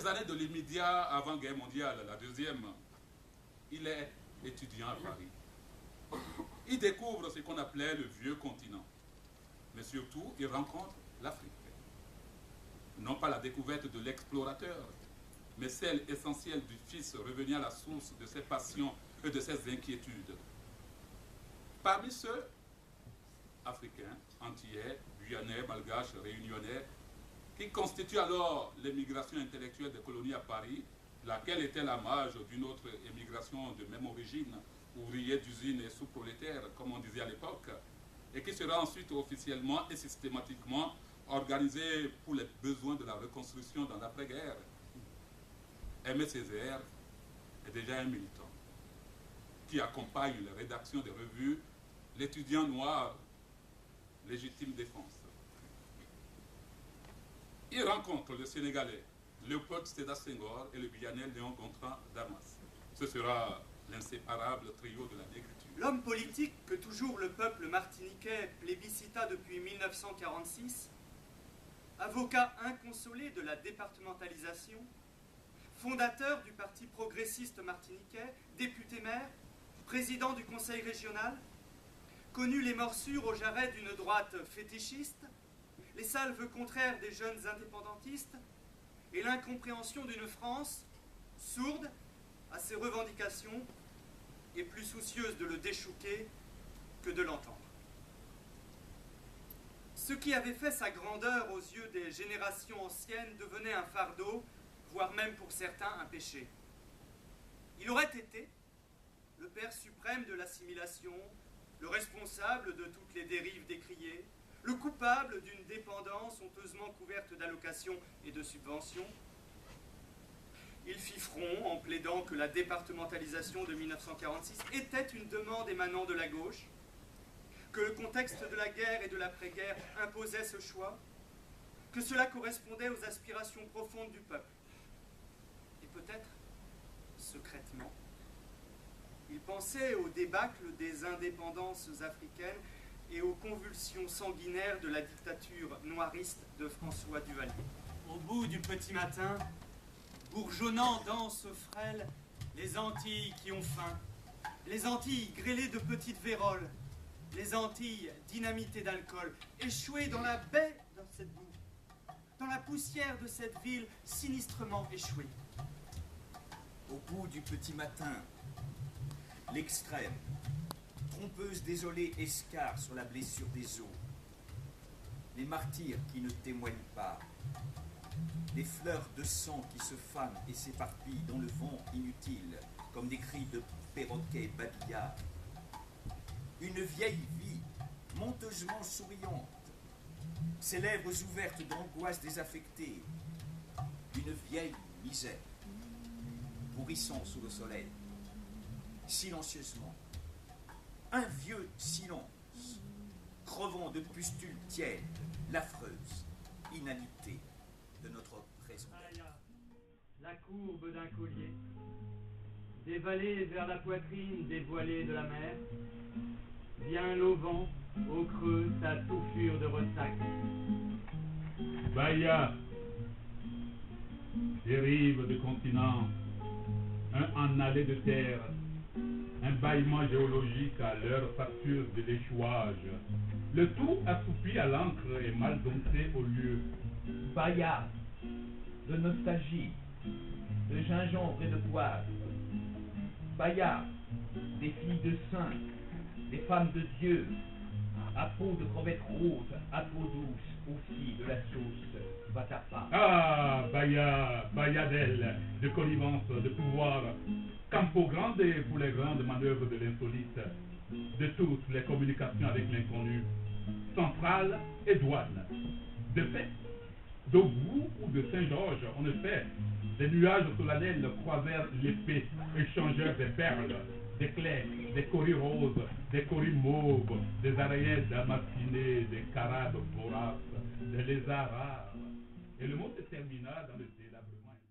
années de l'immédiat avant-guerre mondiale, la deuxième, il est étudiant à Paris. Il découvre ce qu'on appelait le vieux continent. Mais surtout, il rencontre l'Afrique. Non pas la découverte de l'explorateur, mais celle essentielle du fils revenu à la source de ses passions et de ses inquiétudes. Parmi ceux africains, antillais, guyanais, malgaches, réunionnais, qui constituent alors l'émigration intellectuelle des colonies à Paris, laquelle était la marge d'une autre émigration de même origine, ouvriers d'usines et sous-prolétaires, comme on disait à l'époque, et qui sera ensuite officiellement et systématiquement organisée pour les besoins de la reconstruction dans l'après-guerre. Aimé Césaire est déjà un militant qui accompagne la rédaction des revues L'étudiant noir, légitime défense. Il rencontre le Sénégalais Léopold Sédar Senghor et le Guyanais Léon Gontran Damas. Ce sera l'inséparable trio de la négritude. L'homme politique que toujours le peuple martiniquais plébiscita depuis 1946, avocat inconsolé de la départementalisation, fondateur du Parti progressiste martiniquais, député-maire, président du conseil régional, connu les morsures au jarret d'une droite fétichiste, les salves contraires des jeunes indépendantistes et l'incompréhension d'une France sourde à ses revendications et plus soucieuse de le déchouquer que de l'entendre. Ce qui avait fait sa grandeur aux yeux des générations anciennes devenait un fardeau, voire même pour certains un péché. Il aurait été le père suprême de l'assimilation, le responsable de toutes les dérives décriées, le coupable d'une dépendance honteusement couverte d'allocations et de subventions. Il fit front en plaidant que la départementalisation de 1946 était une demande émanant de la gauche, que le contexte de la guerre et de l'après-guerre imposait ce choix, que cela correspondait aux aspirations profondes du peuple. Et peut-être, secrètement, il pensait au débâcle des indépendances africaines et aux convulsions sanguinaires de la dictature noiriste de François Duvalier. Au bout du petit matin, bourgeonnant danse frêle, les Antilles qui ont faim, les Antilles grêlées de petites véroles, les Antilles dynamitées d'alcool, échouées dans la baie de cette boue, dans la poussière de cette ville sinistrement échouée. Au bout du petit matin, l'extrême, trompeuse désolée escarre sur la blessure des eaux, les martyrs qui ne témoignent pas, les fleurs de sang qui se fanent et s'éparpillent dans le vent inutile, comme des cris de perroquets babillards. Une vieille vie, menteusement souriante, ses lèvres ouvertes d'angoisse désaffectée. Une vieille misère, pourrissant sous le soleil, silencieusement. Un vieux silence, crevant de pustules tièdes, l'affreuse inanité de notre présent. La courbe d'un collier, des vallées vers la poitrine dévoilée de la mer, vient l'auvent au creux sa touffure de ressac. Bahia, des rives de continent, un en allée de terre, un bâillement géologique à l'heure facture de l'échouage, le tout assoupi à l'encre et mal dompté au lieu. Bahia, de nostalgie, de gingembre et de poivre. Bahia, des filles de saints, des femmes de Dieu, à peau de crevette rose, à peau douce, aussi de la sauce vatapa. Ah, Bahia, Bahia d'elle, de connivence, de pouvoir, Campo Grande pour les grandes manœuvres de l'insolite, de toutes les communications avec l'inconnu, centrale et douane. De fait, d'Aubourg ou de Saint-Georges, en effet, des nuages solennels croisèrent l'épée, échangèrent des perles, des clés, des coris roses, des coris mauves, des araignées damascinées, des carabes voraces, des lézards rares. Et le monde se termina dans le délabrement interne.